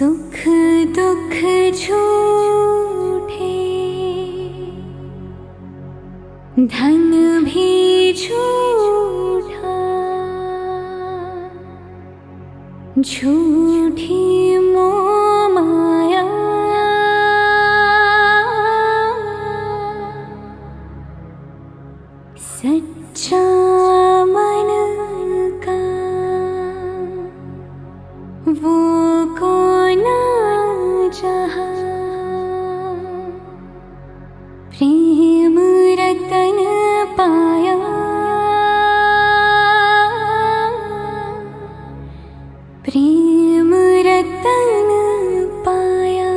सुख दुख झूठे, धन भी झूठा, झूठी मोह माया, सच्चा मन का वो कौन जहाँ, प्रेम रतन पाया, प्रेम रतन पाया।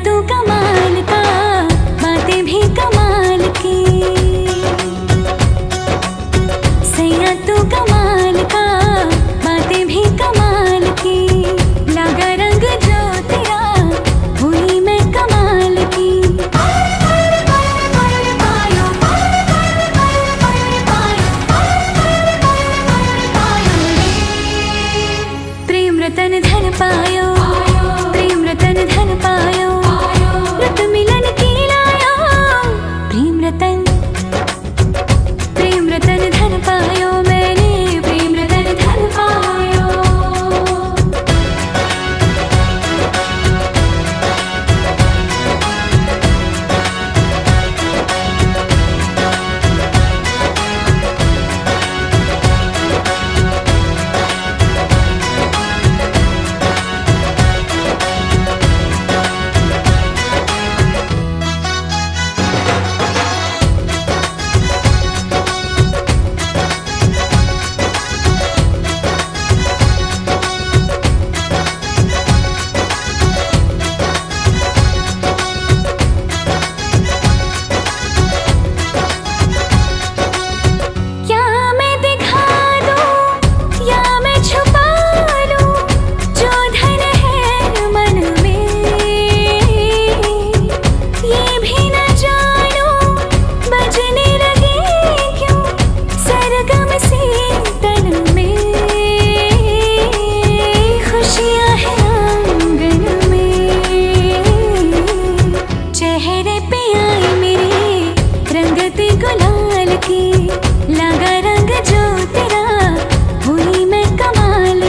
तू कमाल का, बातें भी कमाल की, सैया तू कमाल का, बातें भी कमाल की, लगा रंग जो तेरा हुई मैं कमाल की। प्रेम रतन धन पायो, प्रेम रतन धन पायो, रत मिलन की लायो, प्रेम रतन धन पायो, मैंने प्रेम रतन धन पायो। लगा रंग जो तेरा हुई मैं कमाल की।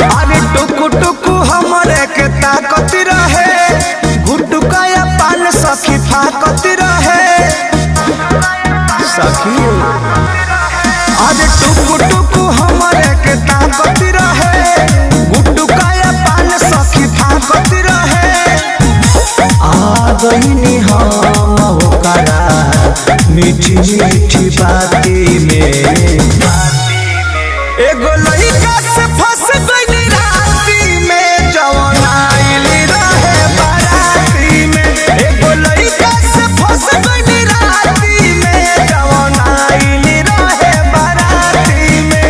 अरे टुकु टुकु हमरे के ताकत रहे, गुड्डू काया पान सखी फाकत रहे। आ गईनी हम ओकरा मीठी मीठी बाती में, एगो लइका से फंस गईनी राती में, जवन आइली रहे बाराती में, एगो लइका से फंस गईनी राती में, जवन आइली रहे बाराती में।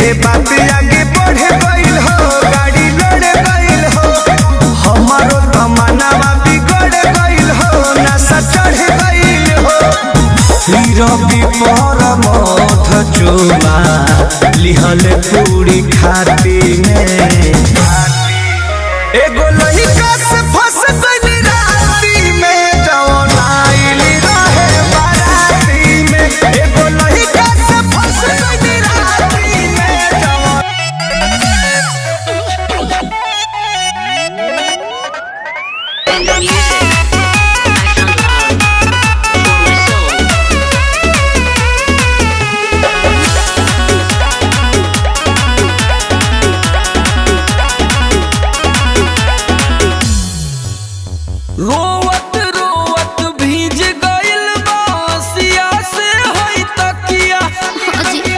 ए बात आगे बढ़े गइल हो, गाड़ी लड़े गइल हो, हमारो तमन्नावा बिगड़ गइल हो, नशा चढ़ गइल हो। रवि पर मध चुमा लिहल पूरी खाती में, एगो लइका से फंस गइल राती में, जवन आइल रहे बाराती में। एगो लइका से फंस गइल राती में, जवन रोवत रोवत भीज गइल बासिया से होई तकिया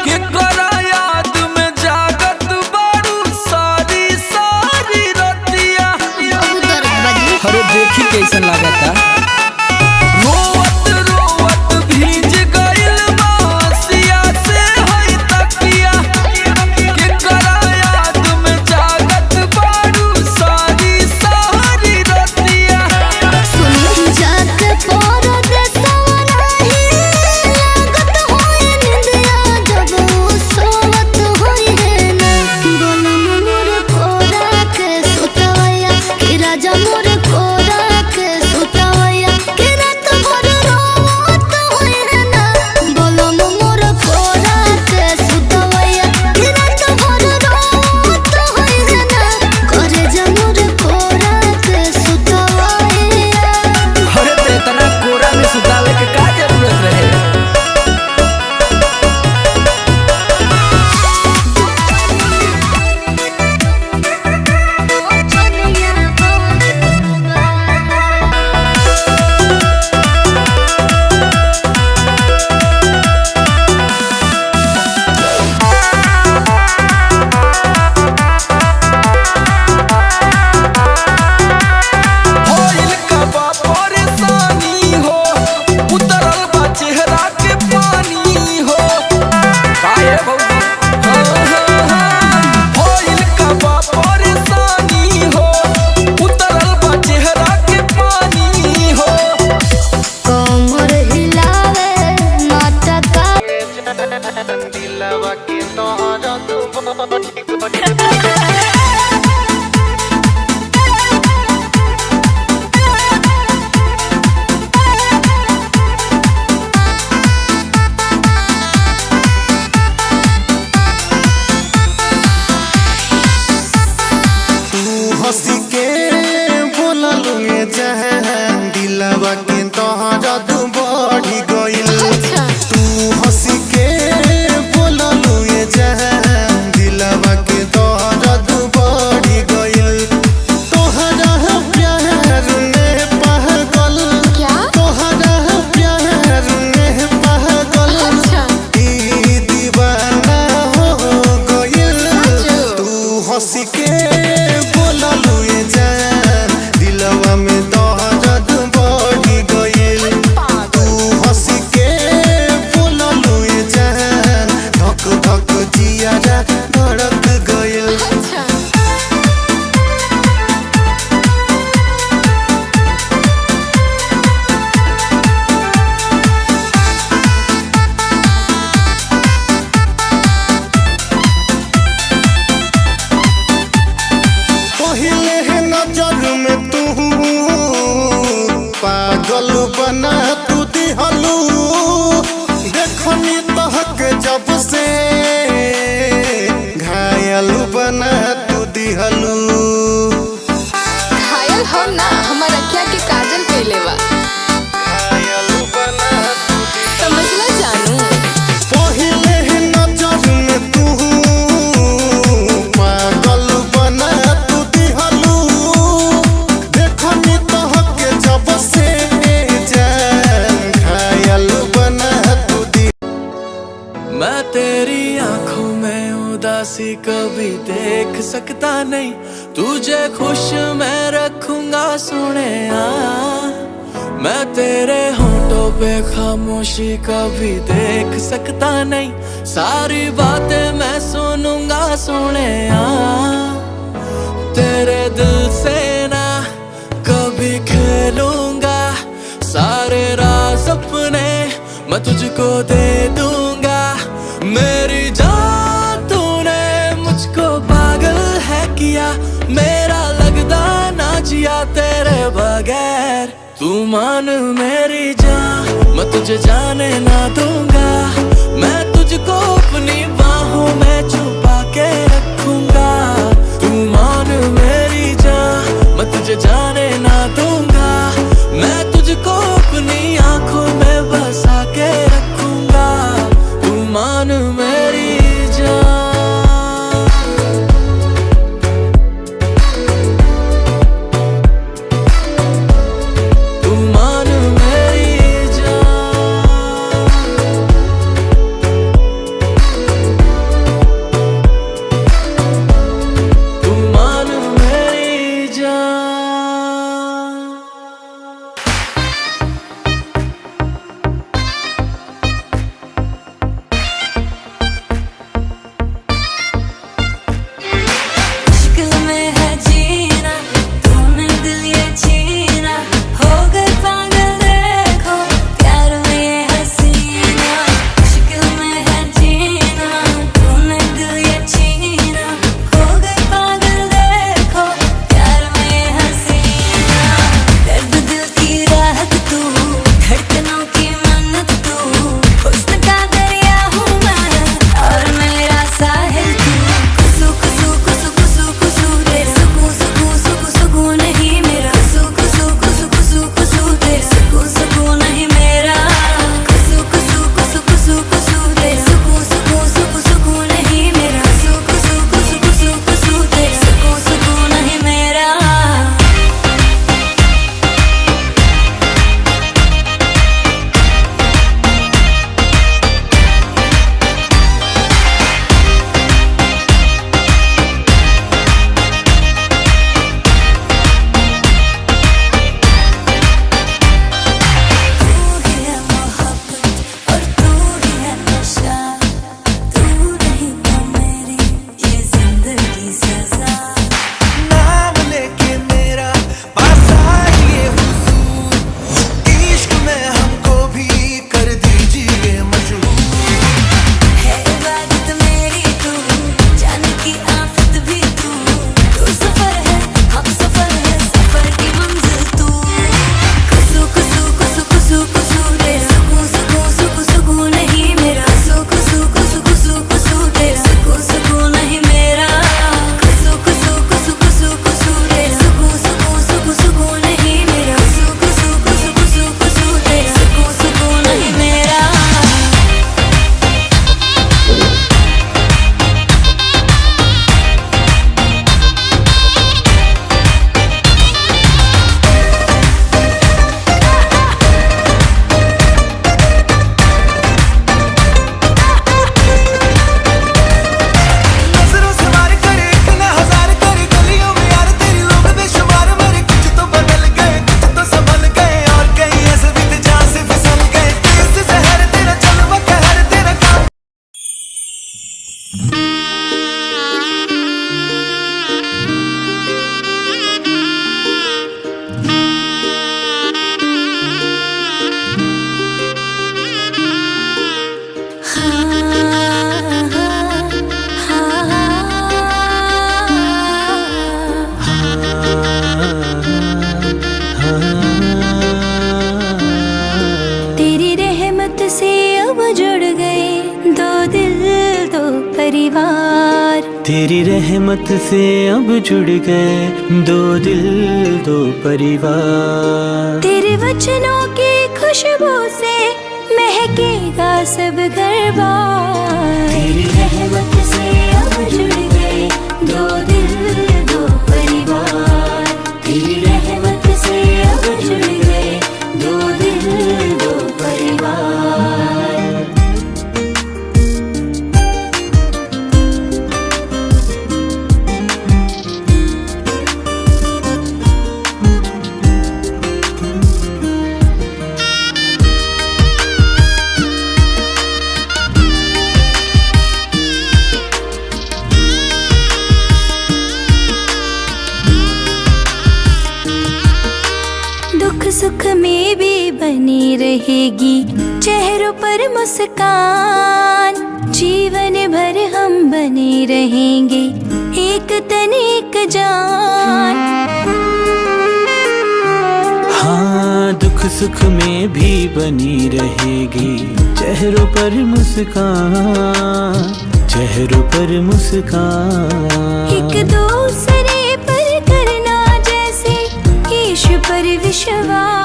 के करा याद में जागत बारू सारी सारी रतिया। अरे देखी कैसन लागता। रोवत रोवत भीज गइल बासिया से होई तकिया के करा याद में जागत बारू सारी सारी रतिया। हंसी के बोललू ये जहां दिलवा के तोहरा तू बढ़ी गइल। तू हंसी के बोललू ये जहां दिलवा के तोहरा तू बढ़ी गइल। तोहरा प्यार में पागल, तोहरा प्यार में पागल ई दीवाना हो गइल। तू हंसी के बोललू ये जान दिलवा में दर्द बढ़ी गइल। तू हंसी के बोललू ये जान धक धक जियारा धड़क गइल। पहिले नजर में तू पागल बना तू दिहलू, देखनी तहक जब से घायल बना तू दिहलू। घायल हो ना हमारा क्या के काजल पहले बा, घायल बना तू समझला जानू। पहिले नजर में तू पागल बना तू दिहलू, देखनी तहक जब से जान घायल बना तू दी। मैं तेरी आंखों में उदासी कभी देख सकता नहीं, तुझे खुश मैं रखूंगा सुने आ। मैं तेरे होंठों पे खामोशी कभी देख सकता नहीं, सारी बातें मैं सुनूंगा सोने तेरे दिल से ना कभी खेलूंगा, सारे राज अपने मैं तुझको दे दूंगा। मेरी जान तूने मुझको पागल है किया, मेरा लगदा ना जिया तेरे बगैर। तू मान मेरी जान मैं तुझे जाने ना दूंगा, मैं तुझको अपनी बाहों में छुपा के रखूंगा। तू मान मेरी जान मैं तुझे जाने ना दूंगा, मैं तुझको अपनी आंखों में बसा के रखूंगा। तू मान मेरी जान, तू मान मेरी जान, तू मान मेरी जान। मुश्किल में है जीना, तूने दिल ये छीना, हो गए पागल देखो प्यार में ये हसीना। मुश्किल में है जीना, तूने दिल ये छीना, हो गए पागल देखो प्यार में ये हसीना। दर्द दिल की राहत तू, धड़कनों की मन्नत तू, हुस्न का दरिया हूँ मैं और मेरा साहिल तू। कुसु कुसु कुसु कुसु कुसु तेरे सुकून सुकून सुकून सुकून नहीं मेरा, कुसु कुसु कुसु कुसु कुसु तेरे सुकून सुकून नहीं मेरा। कुसु कुसु कुसु कुसु कुसु तेरे सुकून सुकून सुकून सुकून नहीं मेरा, कुसु कुसु कुसु कुसु कुसु तेरे सुकून सुकून नहीं मेरा। तू ही है मोहब्बत और तू ही है नशा, तू नहीं तो मेरी ये जिंदगी सजा। नाम लेके मेरा पास आइए हुजूर, इश्क में हमको भी कर दीजिए मशहूर। है इबादत मेरी तू, जान की आफत भी तू, तू सफर है हम सफर है, सफर की मंजिल तू। कुसु कुसु कुसु कुसु कुसु तेरे सुकून सुकून सुकून सुकून नहीं मेरा, कुसु कुसु कुसु कुसु कुसु तेरे सुकून सुकून नहीं मेरा। कुसु कुसु कुसु कुसु कुसु तेरे सुकून सुकून सुकून सुकून नहीं मेरा, कुसु कुसु कुसु कुसु कुसु तेरे सुकून सुकून नहीं मेरा। नजरों से वार करे एक न हजार करे, गलियों में यार तेरी लोग बेशुमार मरे। कुछ तो बदल गए कुछ तो संभल गए, और कई ऐसे भी थे जहाँ से फिसल गए। तेज जहर तेरा जलवा कहर तेरा काम। तेरी रहमत से अब जुड़ गए दो दिल दो परिवार। तेरी रहमत से अब जुड़ गए दो दिल दो परिवार। तेरे वचनों की खुशबू से महकेगा सब घर-बार। तेरी रहमत से अब जुड़ गए दो दिल दो परिवार। तेरी रहमत से अब जुड़ गए दो दिल दो परिवार। रहेगी चेहरों पर मुस्कान, जीवन भर हम बने रहेंगे एक तन एक जान। हाँ, दुख सुख में भी बनी रहेगी चेहरों पर मुस्कान, चेहरों पर मुस्कान। एक दूसरे पर करना जैसे यीशु पर विश्वास।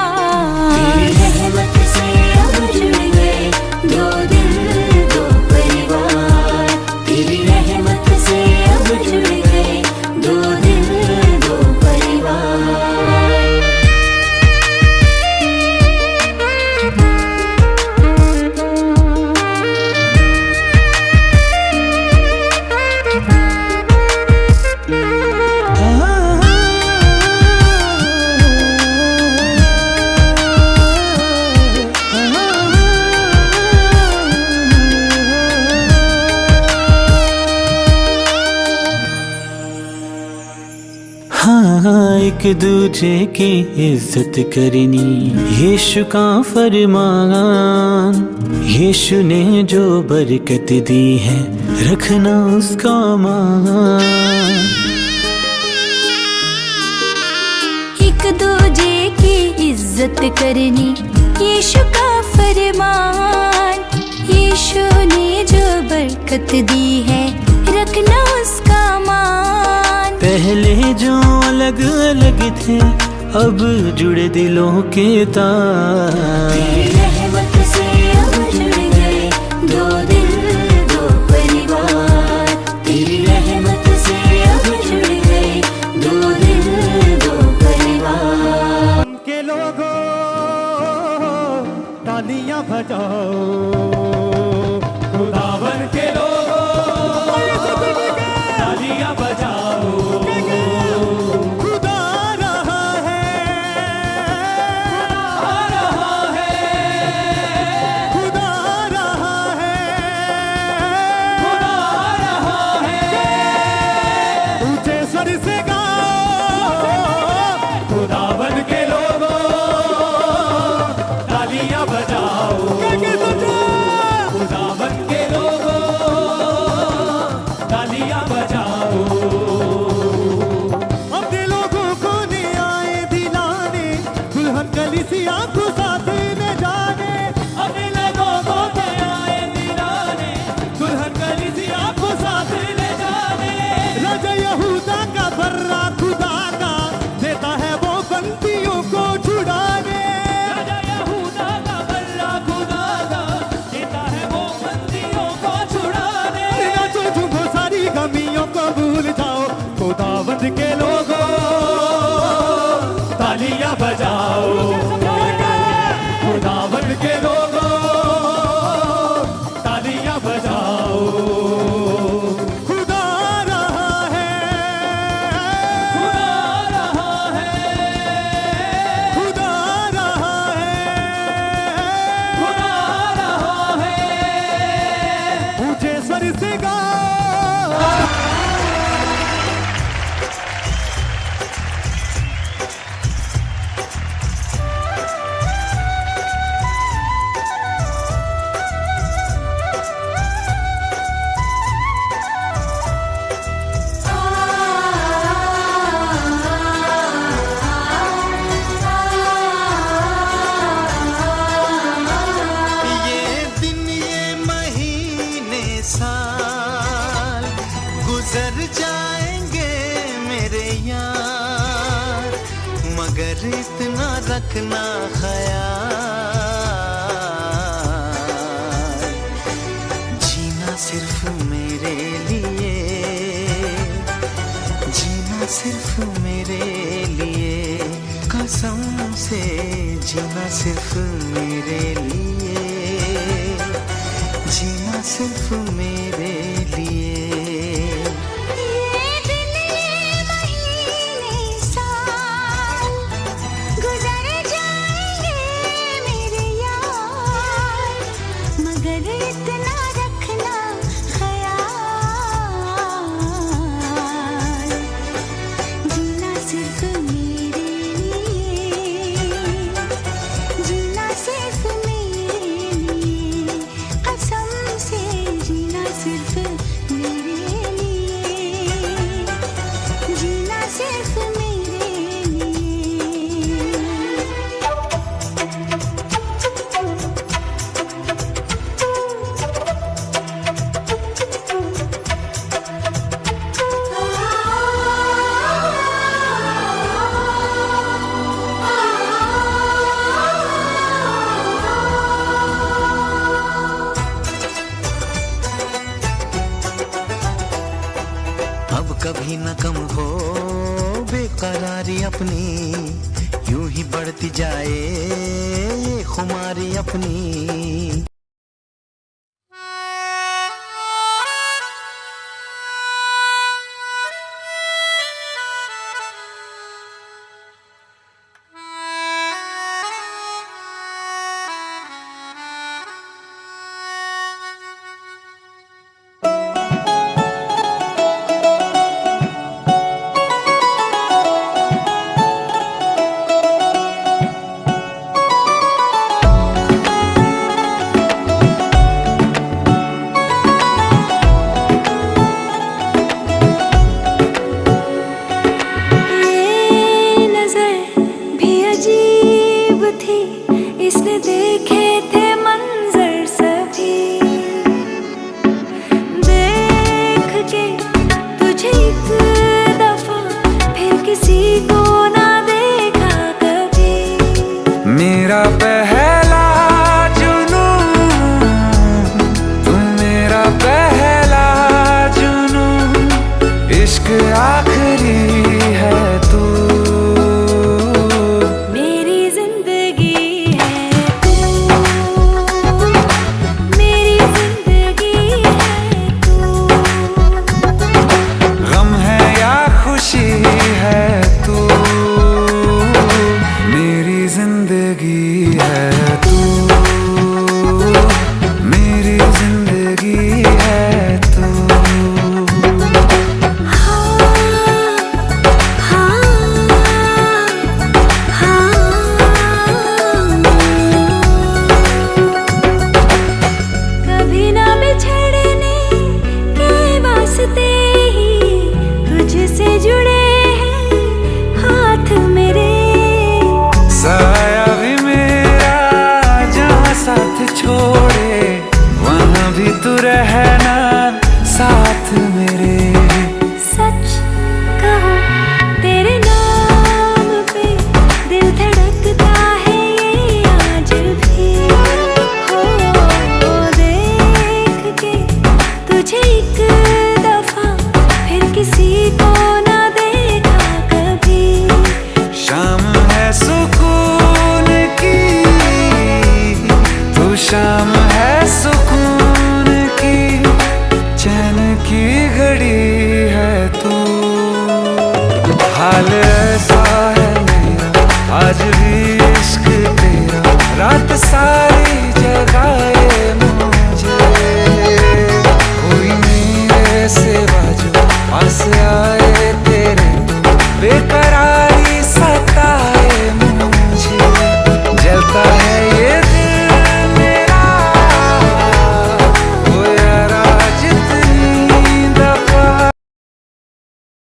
तेरी रहमत से अब जुड़ गए दो दिल दो परिवार, तेरी रहमत से अब जुड़ गए दो दिल दो परिवार। हाँ, एक दूजे की इज्जत करनी यीशु का फरमान। यीशु ने जो बरकत दी है रखना उसका मान। एक दूजे की इज्जत करनी यीशु का फरमान। यीशु ने जो बरकत दी है रखना उसका मान। पहले जो अलग अलग थे अब जुड़े दिलों के तार। तेरी रहमत से अब जुड़ गए दो दिल दो परिवार, तेरी रहमत से अब जुड़ गए दो दिल दो परिवार। के लोगों तालियां बजाओ, खुदावन के लोगों तालियां बजाओ। खुदा रहा है, खुदा रहा है, खुदा रहा है। ऊंचे स्वर से गाओ, खुदावन के लोगों तालियां बजाओ। खुदावन के लोगों तालियां बजाओ। अपने लोगों को ले आए दिलाने, दुल्हन कलीसिया को साथ ले जाने। अपने लोगों को ले आए दिलाने, दुल्हन कलीसिया को साथ ले जाने। राजा यहूदा का बर्रा खुदा का देता है वो बंदियों को छुड़ाने। राजा यहूदा का बर्रा खुदा का देता है वो बंदियों को छुड़ाने। नाचो झूमो सारी गमियों को भूल जाओ, खुदावंद के लोगों तालियां बजाओ। खुदावंद के लोगों तालियां बजाओ। खुदा रहा है, खुदा रहा है, खुदा रहा है, खुदा रहा है। ऊंचे स्वर से गाओ। ये दिन ये महीने साल गुजर जाएंगे मेरे यार, मगर इतना रखना ख्याल, जीना सिर्फ मेरे लिए, जीना सिर्फ मेरे लिए, कसम से जीना सिर्फ मेरे लिए, जीना सिर्फ मेरे लिए। ये दिन ये महीने साल गुजर जाएंगे मेरे यार, मगर इतना रखना ख्याल, जीना सिर्फ मेरे लिए, जीना सिर्फ अब कभी न कम हो बेकरारी अपनी, यूं ही बढ़ती जाए ये खुमारी अपनी। मेरा पहला जुनून, तुम मेरा पहला जुनून, इश्क आखिरी है तू, मेरी जिंदगी है तू, मेरी जिंदगी है तू, गम है या खुशी है तू, मेरी जिंदगी है तू, मेरी जिंदगी है तू। कभी ना बिछड़ने के वास्ते ही तुझसे जुड़े हैं हाथ मेरे, साया भी मेरा जहाँ साथ छोड़े वहाँ भी तू रहना साथ मेरे। सच कहो तेरे नाम पे दिल धड़कता है ये आज भी, हो देख के तुझे एक दफा फिर किसी को ना देखा कभी। शाम है सुकून की, तू शाम है सुकून की, चैन की घड़ी है तू। हाल ऐसा है मेरा आज भी इश्क तेरा, रात सारी जगाए मुझे, कोई मेरे सिवा जो पास आए तेरे तो बेकरारी सताए मुझे। जलता है ये दिल मेरा ओ यारा जितनी दफा।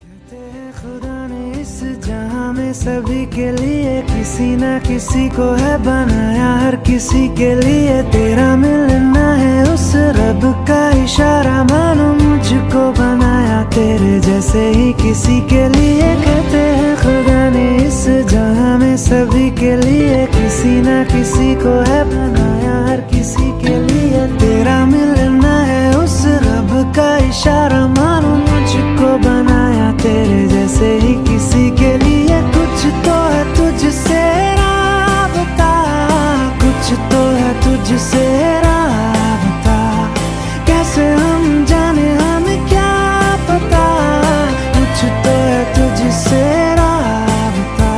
कहते हैं खुदा ने इस जहां में सभी के लिए किसी ना किसी को है बनाया, हर किसी के लिए तेरा मिलना है उस रब का इशारा, मानो मुझको बनाया तेरे जैसे ही किसी के लिए। कहते हैं खुदा ने इस जहां में सभी के लिए किसी ना किसी को है बनाया, हर किसी के लिए तेरा मिलना है उस रब का इशारा, मानो मुझको बनाया तेरे जैसे ही किसी के लिए। कुछ तो है तुझसे राबता, कुछ तो है तुझसे राबता, कैसे हम जाने हमें क्या पता, कुछ तो है तुझसे राबता।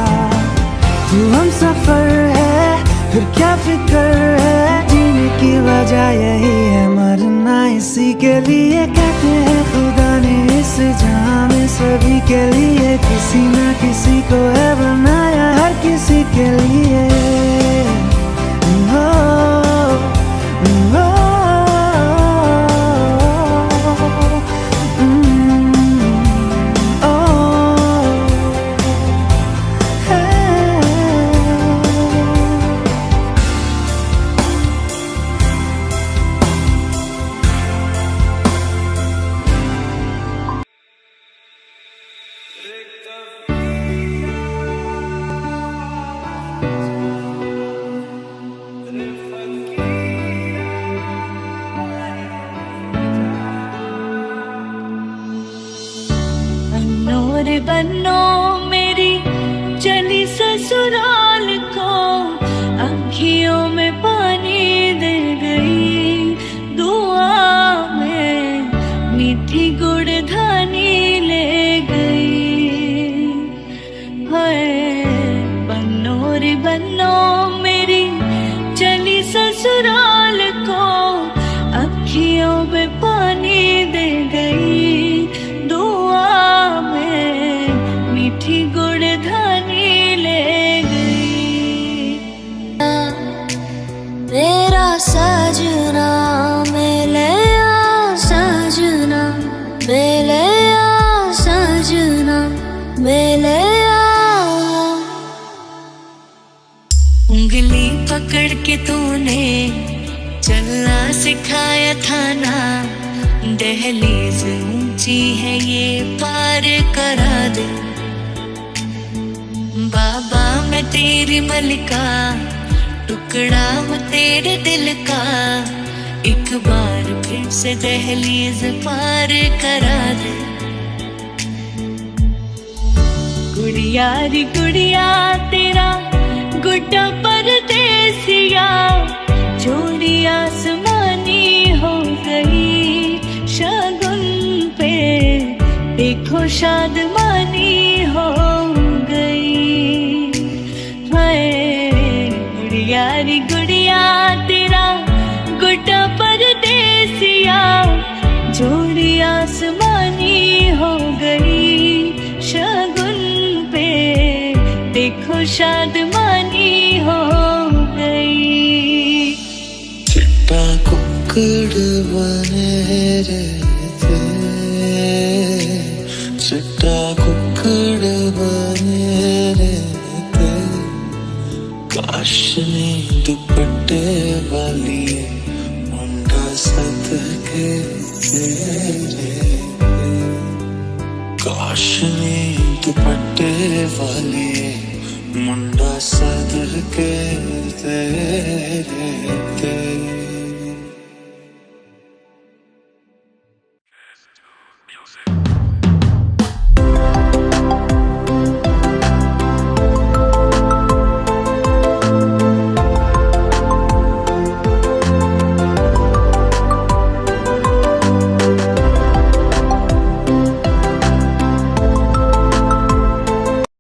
तू हम सफर है फिर क्या फिक्र है, जीने की वजह यही है मरना इसी के लिए। कहते हैं खुदा ने इस जहां में सभी के लिए किसी ना किसी को है बनाया, हर किसी के लिए। रे बन्नो मेरी चली ससुराल को, आँखियों में पानी दे गई, दुआ में मीठी गुड़ धानी ले गई। हाय बन्नो रे बन्नो मेरी चली ससुराल को, आँखियों में पानी दे गई, दुआ में मीठी गुड़ धानी ले गई। मेरा सजना मिले आ सजना, मिले आ सजना, मिले आ। उंगली पकड़ के तूने चलना सिखाया था ना, दहलीज ऊंची है ये पार करा दे। बाबा मैं तेरी मलिका, टुकड़ा मैं तेरे दिल का, एक बार फिर से दहलीज पार करा दे। गुड़िया री गुड़िया तेरा गुड्डा परदेसिया, जोड़ी आसमानी हो गई, शगुन पे देखो शादमानी हो गई। हाय गुड़िया री गुड़िया तेरा गुड्डा परदेसिया, जोड़ी आसमानी हो गई, शगुन पे देखो शादमानी हो गई। चिट्टा कुक्कड़ बने रहते, चिट्टा कुक्कड़ बने रहते, काश ने दुपट्टे वाली मुंडा सदके तेरे, काश ने दुपट्टे वाली मुंडा सदके तेरे।